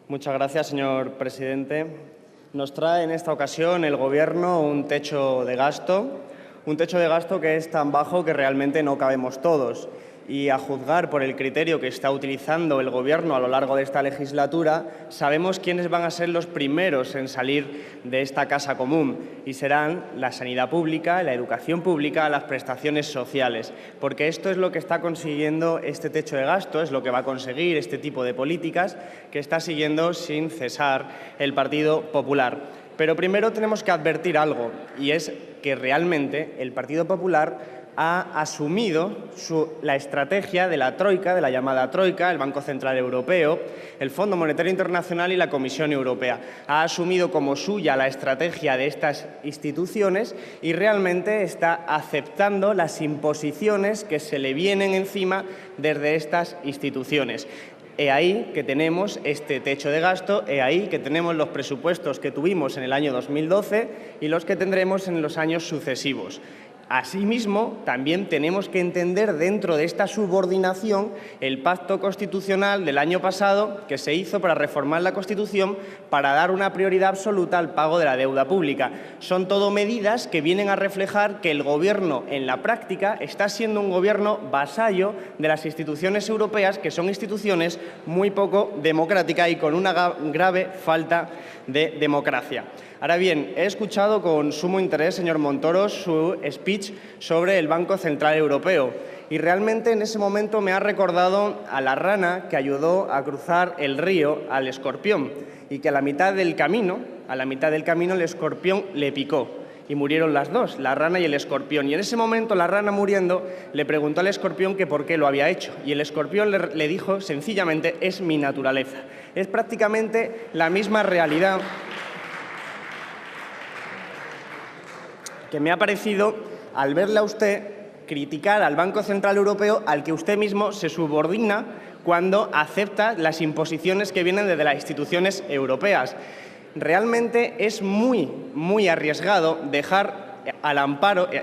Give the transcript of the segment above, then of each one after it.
Muchas gracias, señor presidente. Nos trae en esta ocasión el Gobierno un techo de gasto que es tan bajo que realmente no cabemos todos. Y a juzgar por el criterio que está utilizando el Gobierno a lo largo de esta legislatura, sabemos quiénes van a ser los primeros en salir de esta casa común, y serán la sanidad pública, la educación pública, las prestaciones sociales, porque esto es lo que está consiguiendo este techo de gasto, es lo que va a conseguir este tipo de políticas que está siguiendo sin cesar el Partido Popular. Pero primero tenemos que advertir algo, y es que realmente el Partido Popular ha asumido la estrategia de la Troika, de la llamada Troika, el Banco Central Europeo, el Fondo Monetario Internacional y la Comisión Europea. Ha asumido como suya la estrategia de estas instituciones y realmente está aceptando las imposiciones que se le vienen encima desde estas instituciones. He ahí que tenemos este techo de gasto, he ahí que tenemos los presupuestos que tuvimos en el año 2012 y los que tendremos en los años sucesivos. Asimismo, también tenemos que entender dentro de esta subordinación el pacto constitucional del año pasado que se hizo para reformar la Constitución para dar una prioridad absoluta al pago de la deuda pública. Son todo medidas que vienen a reflejar que el Gobierno, en la práctica, está siendo un Gobierno vasallo de las instituciones europeas, que son instituciones muy poco democráticas y con una grave falta de democracia. Ahora bien, he escuchado con sumo interés, señor Montoro, su speech sobre el Banco Central Europeo y realmente en ese momento me ha recordado a la rana que ayudó a cruzar el río al escorpión y que a la mitad del camino el escorpión le picó y murieron las dos, la rana y el escorpión. Y en ese momento la rana muriendo le preguntó al escorpión que por qué lo había hecho y el escorpión le dijo sencillamente: es mi naturaleza. Es prácticamente la misma realidad que me ha parecido al verle a usted criticar al Banco Central Europeo, al que usted mismo se subordina cuando acepta las imposiciones que vienen desde las instituciones europeas. Realmente es muy arriesgado dejar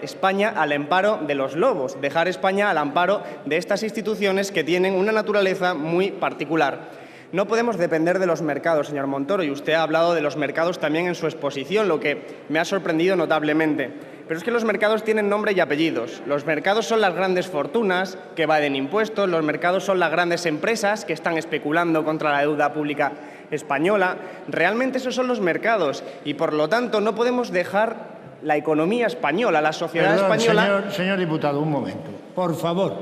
España al amparo de los lobos, dejar España al amparo de estas instituciones que tienen una naturaleza muy particular. No podemos depender de los mercados, señor Montoro, y usted ha hablado de los mercados también en su exposición, lo que me ha sorprendido notablemente. Pero es que los mercados tienen nombre y apellidos. Los mercados son las grandes fortunas que evaden impuestos, los mercados son las grandes empresas que están especulando contra la deuda pública española. Realmente esos son los mercados y, por lo tanto, no podemos dejar la economía española, la sociedad española... Señor diputado, un momento. Por favor,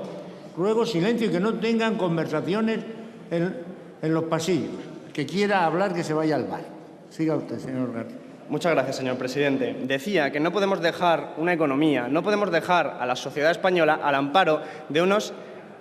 ruego silencio y que no tengan conversaciones en los pasillos. Que quiera hablar, que se vaya al bar. Siga usted, señor García. Muchas gracias, señor presidente. Decía que no podemos dejar una economía, no podemos dejar a la sociedad española al amparo de unos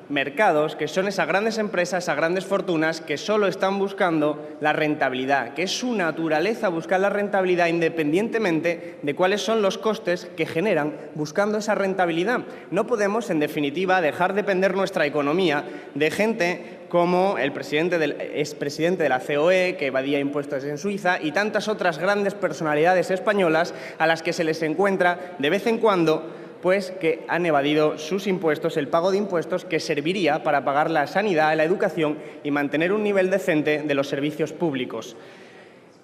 mercados que son esas grandes empresas, esas grandes fortunas que solo están buscando la rentabilidad, que es su naturaleza buscar la rentabilidad independientemente de cuáles son los costes que generan buscando esa rentabilidad. No podemos, en definitiva, dejar depender nuestra economía de gente como el expresidente de la COE, que evadía impuestos en Suiza, y tantas otras grandes personalidades españolas a las que se les encuentra de vez en cuando pues que han evadido sus impuestos, el pago de impuestos que serviría para pagar la sanidad, la educación y mantener un nivel decente de los servicios públicos.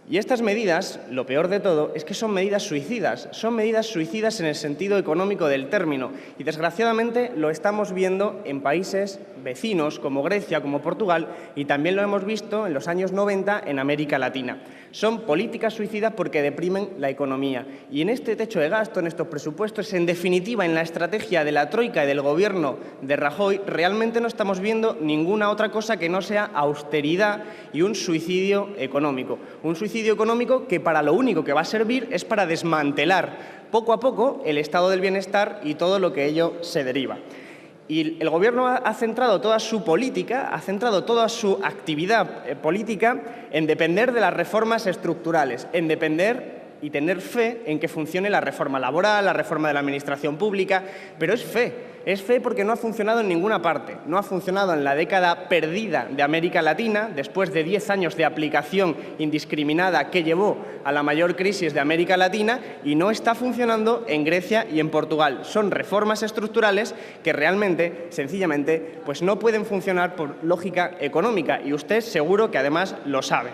Y estas medidas, lo peor de todo, es que son medidas suicidas en el sentido económico del término. Y desgraciadamente lo estamos viendo en países vecinos como Grecia, como Portugal, y también lo hemos visto en los años 90 en América Latina. Son políticas suicidas porque deprimen la economía. Y en este techo de gasto, en estos presupuestos, en definitiva, en la estrategia de la Troika y del Gobierno de Rajoy, realmente no estamos viendo ninguna otra cosa que no sea austeridad y un suicidio económico. Un suicidio económico que para lo único que va a servir es para desmantelar poco a poco el estado del bienestar y todo lo que ello se deriva. Y el Gobierno ha centrado toda su política, ha centrado toda su actividad política en depender de las reformas estructurales, en depender y tener fe en que funcione la reforma laboral, la reforma de la administración pública, pero es fe porque no ha funcionado en ninguna parte. No ha funcionado en la década perdida de América Latina, después de 10 años de aplicación indiscriminada que llevó a la mayor crisis de América Latina, y no está funcionando en Grecia y en Portugal. Son reformas estructurales que realmente, sencillamente, pues no pueden funcionar por lógica económica, y usted seguro que además lo sabe.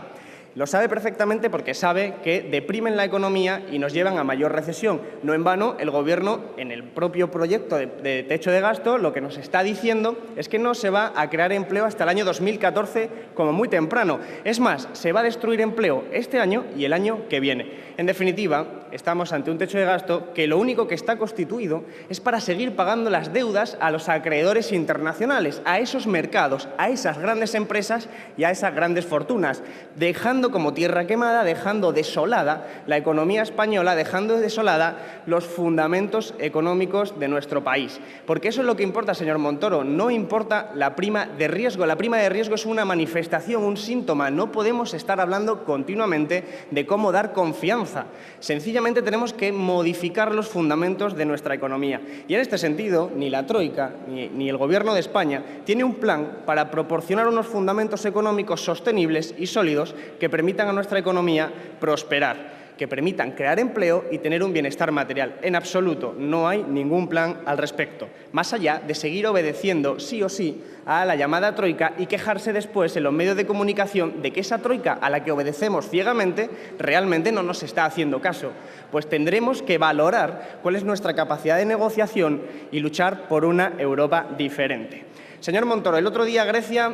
Lo sabe perfectamente porque sabe que deprimen la economía y nos llevan a mayor recesión. No en vano, el Gobierno, en el propio proyecto de techo de gasto, lo que nos está diciendo es que no se va a crear empleo hasta el año 2014 como muy temprano. Es más, se va a destruir empleo este año y el año que viene. En definitiva, estamos ante un techo de gasto que lo único que está constituido es para seguir pagando las deudas a los acreedores internacionales, a esos mercados, a esas grandes empresas y a esas grandes fortunas, dejando como tierra quemada, dejando desolada la economía española, dejando desolada los fundamentos económicos de nuestro país. Porque eso es lo que importa, señor Montoro, no importa la prima de riesgo. La prima de riesgo es una manifestación, un síntoma. No podemos estar hablando continuamente de cómo dar confianza. Sencillamente tenemos que modificar los fundamentos de nuestra economía. Y en este sentido, ni la Troika ni el Gobierno de España tiene un plan para proporcionar unos fundamentos económicos sostenibles y sólidos que permitan a nuestra economía prosperar, que permitan crear empleo y tener un bienestar material. En absoluto, no hay ningún plan al respecto, más allá de seguir obedeciendo sí o sí a la llamada troika y quejarse después en los medios de comunicación de que esa troika a la que obedecemos ciegamente realmente no nos está haciendo caso. Pues tendremos que valorar cuál es nuestra capacidad de negociación y luchar por una Europa diferente. Señor Montoro, el otro día Grecia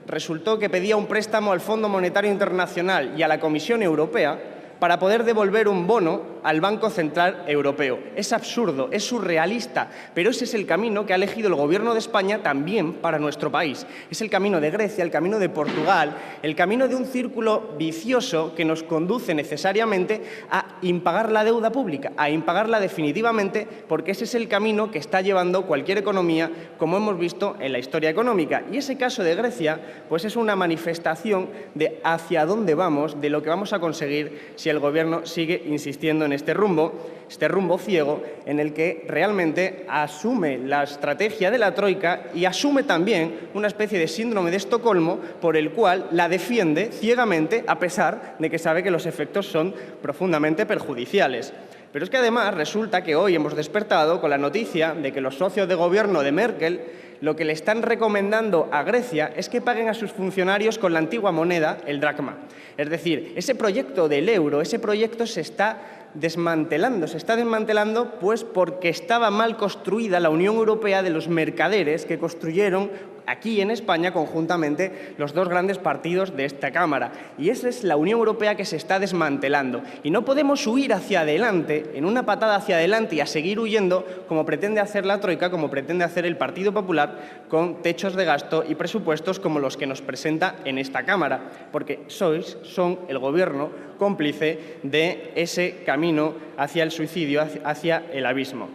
resultó que pedía un préstamo al Fondo Monetario Internacional y a la Comisión Europea para poder devolver un bono al Banco Central Europeo. Es absurdo, es surrealista, pero ese es el camino que ha elegido el Gobierno de España también para nuestro país. Es el camino de Grecia, el camino de Portugal, el camino de un círculo vicioso que nos conduce necesariamente a impagar la deuda pública, a impagarla definitivamente, porque ese es el camino que está llevando cualquier economía, como hemos visto en la historia económica. Y ese caso de Grecia, pues es una manifestación de hacia dónde vamos, de lo que vamos a conseguir si el Gobierno sigue insistiendo en este rumbo ciego en el que realmente asume la estrategia de la troika y asume también una especie de síndrome de Estocolmo por el cual la defiende ciegamente a pesar de que sabe que los efectos son profundamente perjudiciales. Pero es que además resulta que hoy hemos despertado con la noticia de que los socios de gobierno de Merkel lo que le están recomendando a Grecia es que paguen a sus funcionarios con la antigua moneda, el dracma. Es decir, ese proyecto del euro, ese proyecto se está desmantelando pues porque estaba mal construida la Unión Europea de los mercaderes que construyeron aquí en España conjuntamente los dos grandes partidos de esta Cámara. Y esa es la Unión Europea que se está desmantelando. Y no podemos huir hacia adelante, en una patada hacia adelante y a seguir huyendo como pretende hacer la Troika, como pretende hacer el Partido Popular con techos de gasto y presupuestos como los que nos presenta en esta Cámara. Porque son el Gobierno cómplice de ese camino hacia el suicidio, hacia el abismo.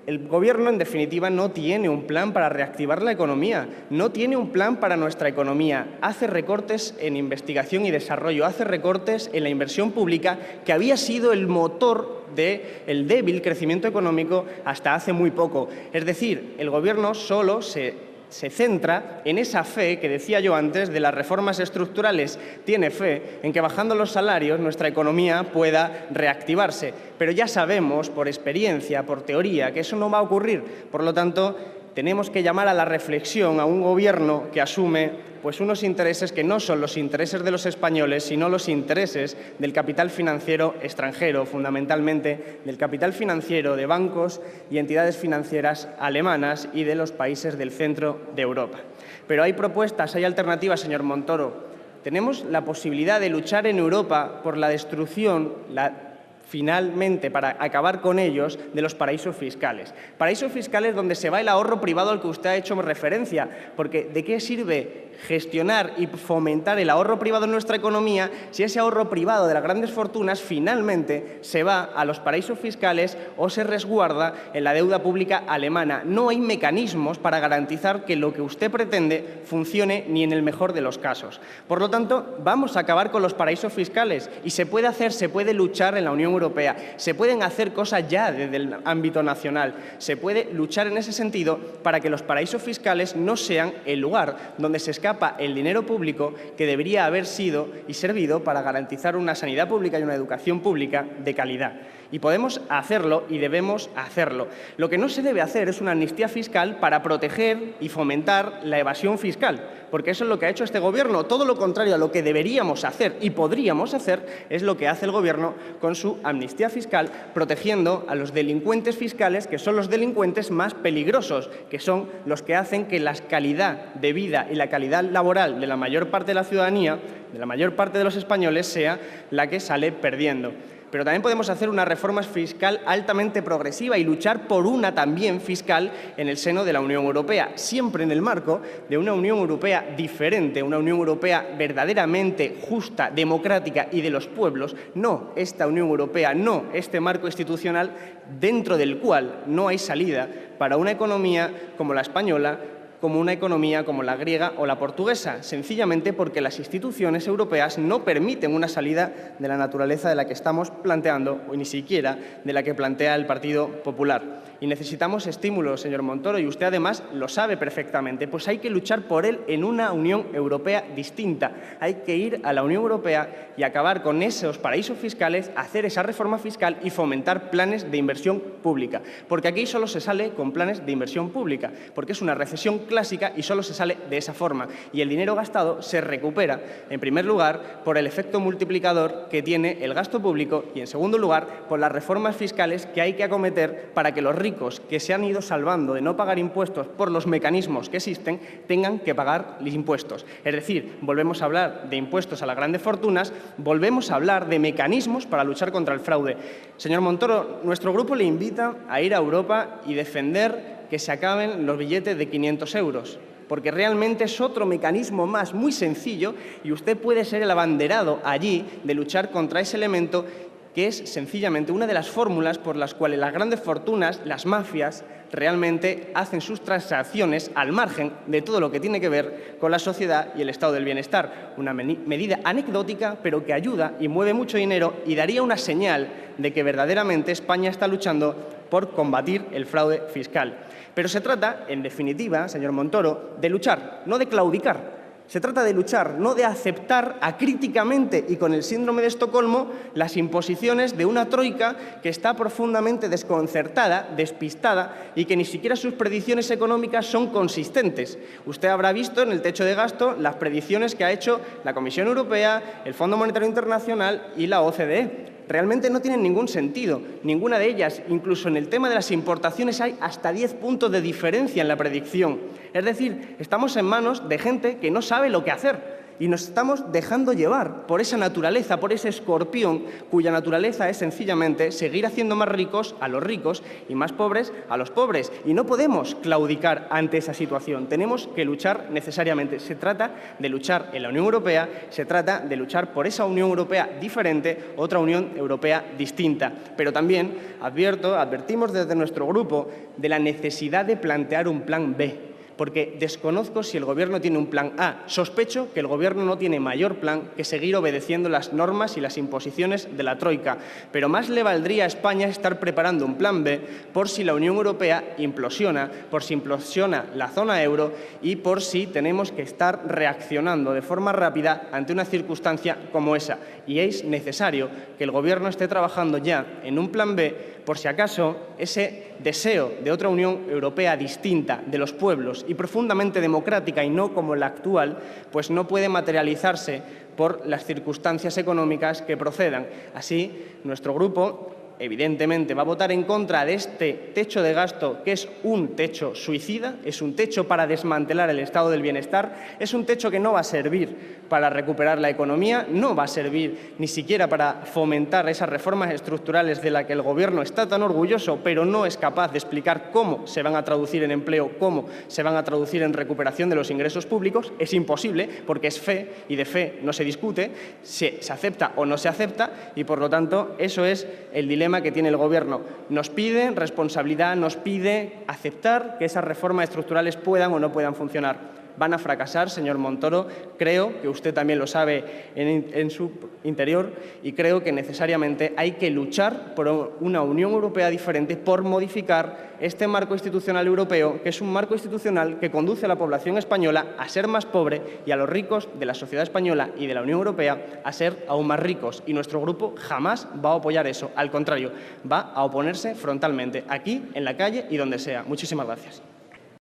El Gobierno, en definitiva, no tiene un plan para reactivar la economía, no tiene un plan para nuestra economía. Hace recortes en investigación y desarrollo, hace recortes en la inversión pública, que había sido el motor del débil crecimiento económico hasta hace muy poco. Es decir, el Gobierno solo se centra en esa fe que decía yo antes de las reformas estructurales. Tiene fe en que bajando los salarios nuestra economía pueda reactivarse. Pero ya sabemos por experiencia, por teoría, que eso no va a ocurrir. Por lo tanto, tenemos que llamar a la reflexión a un Gobierno que asume pues unos intereses que no son los intereses de los españoles, sino los intereses del capital financiero extranjero, fundamentalmente del capital financiero de bancos y entidades financieras alemanas y de los países del centro de Europa. Pero hay propuestas, hay alternativas, señor Montoro. Tenemos la posibilidad de luchar en Europa por la destrucción, la finalmente, para acabar con ellos, de los paraísos fiscales. Paraísos fiscales donde se va el ahorro privado al que usted ha hecho referencia, porque ¿de qué sirve gestionar y fomentar el ahorro privado en nuestra economía si ese ahorro privado de las grandes fortunas finalmente se va a los paraísos fiscales o se resguarda en la deuda pública alemana? No hay mecanismos para garantizar que lo que usted pretende funcione ni en el mejor de los casos. Por lo tanto, vamos a acabar con los paraísos fiscales y se puede hacer, se puede luchar en la Unión Europea, se pueden hacer cosas ya desde el ámbito nacional, se puede luchar en ese sentido para que los paraísos fiscales no sean el lugar donde se escapa el dinero público que debería haber sido y servido para garantizar una sanidad pública y una educación pública de calidad. Y podemos hacerlo y debemos hacerlo. Lo que no se debe hacer es una amnistía fiscal para proteger y fomentar la evasión fiscal, porque eso es lo que ha hecho este Gobierno. Todo lo contrario a lo que deberíamos hacer y podríamos hacer es lo que hace el Gobierno con su amnistía fiscal, protegiendo a los delincuentes fiscales, que son los delincuentes más peligrosos, que son los que hacen que la calidad de vida y la calidad laboral de la mayor parte de la ciudadanía, de la mayor parte de los españoles, sea la que sale perdiendo. Pero también podemos hacer una reforma fiscal altamente progresiva y luchar por una también fiscal en el seno de la Unión Europea, siempre en el marco de una Unión Europea diferente, una Unión Europea verdaderamente justa, democrática y de los pueblos, no esta Unión Europea, no este marco institucional dentro del cual no hay salida para una economía como la española, como una economía como la griega o la portuguesa, sencillamente porque las instituciones europeas no permiten una salida de la naturaleza de la que estamos planteando, o ni siquiera de la que plantea el Partido Popular. Y necesitamos estímulos, señor Montoro, y usted además lo sabe perfectamente, pues hay que luchar por él en una Unión Europea distinta. Hay que ir a la Unión Europea y acabar con esos paraísos fiscales, hacer esa reforma fiscal y fomentar planes de inversión pública. Porque aquí solo se sale con planes de inversión pública, porque es una recesión clásica y solo se sale de esa forma. Y el dinero gastado se recupera, en primer lugar, por el efecto multiplicador que tiene el gasto público y, en segundo lugar, por las reformas fiscales que hay que acometer para que los ricos que se han ido salvando de no pagar impuestos por los mecanismos que existen tengan que pagar los impuestos. Es decir, volvemos a hablar de impuestos a las grandes fortunas, volvemos a hablar de mecanismos para luchar contra el fraude. Señor Montoro, nuestro grupo le invita a ir a Europa y defender que se acaben los billetes de 500 euros, porque realmente es otro mecanismo más muy sencillo y usted puede ser el abanderado allí de luchar contra ese elemento que es sencillamente una de las fórmulas por las cuales las grandes fortunas, las mafias, realmente hacen sus transacciones al margen de todo lo que tiene que ver con la sociedad y el estado del bienestar. Una medida anecdótica, pero que ayuda y mueve mucho dinero y daría una señal de que verdaderamente España está luchando por combatir el fraude fiscal. Pero se trata, en definitiva, señor Montoro, de luchar, no de claudicar. Se trata de luchar, no de aceptar acríticamente y con el síndrome de Estocolmo las imposiciones de una troika que está profundamente desconcertada, despistada y que ni siquiera sus predicciones económicas son consistentes. Usted habrá visto en el techo de gasto las predicciones que ha hecho la Comisión Europea, el Fondo Monetario Internacional y la OCDE. Realmente no tienen ningún sentido, ninguna de ellas. Incluso en el tema de las importaciones hay hasta 10 puntos de diferencia en la predicción. Es decir, estamos en manos de gente que no sabe lo que hacer y nos estamos dejando llevar por esa naturaleza, por ese escorpión cuya naturaleza es sencillamente seguir haciendo más ricos a los ricos y más pobres a los pobres. Y no podemos claudicar ante esa situación. Tenemos que luchar necesariamente. Se trata de luchar en la Unión Europea, se trata de luchar por esa Unión Europea diferente, otra Unión Europea distinta. Pero también advertimos desde nuestro grupo de la necesidad de plantear un plan B. Porque desconozco si el Gobierno tiene un plan A. Sospecho que el Gobierno no tiene mayor plan que seguir obedeciendo las normas y las imposiciones de la troika. Pero más le valdría a España estar preparando un plan B por si la Unión Europea implosiona, por si implosiona la zona euro y por si tenemos que estar reaccionando de forma rápida ante una circunstancia como esa. Y es necesario que el Gobierno esté trabajando ya en un plan B por si acaso ese deseo de otra Unión Europea distinta de los pueblos y profundamente democrática y no como la actual, pues no puede materializarse por las circunstancias económicas que procedan. Así, nuestro grupo evidentemente, va a votar en contra de este techo de gasto, que es un techo suicida, es un techo para desmantelar el estado del bienestar, es un techo que no va a servir para recuperar la economía, no va a servir ni siquiera para fomentar esas reformas estructurales de las que el Gobierno está tan orgulloso, pero no es capaz de explicar cómo se van a traducir en empleo, cómo se van a traducir en recuperación de los ingresos públicos. Es imposible, porque es fe, y de fe no se discute, se acepta o no se acepta, y por lo tanto eso es el dilema que tiene el Gobierno. Nos pide responsabilidad, nos pide aceptar que esas reformas estructurales puedan o no puedan funcionar. Van a fracasar, señor Montoro, creo que usted también lo sabe en su interior, y creo que necesariamente hay que luchar por una Unión Europea diferente, por modificar este marco institucional europeo, que es un marco institucional que conduce a la población española a ser más pobre y a los ricos de la sociedad española y de la Unión Europea a ser aún más ricos. Y nuestro grupo jamás va a apoyar eso, al contrario, va a oponerse frontalmente, aquí, en la calle y donde sea. Muchísimas gracias.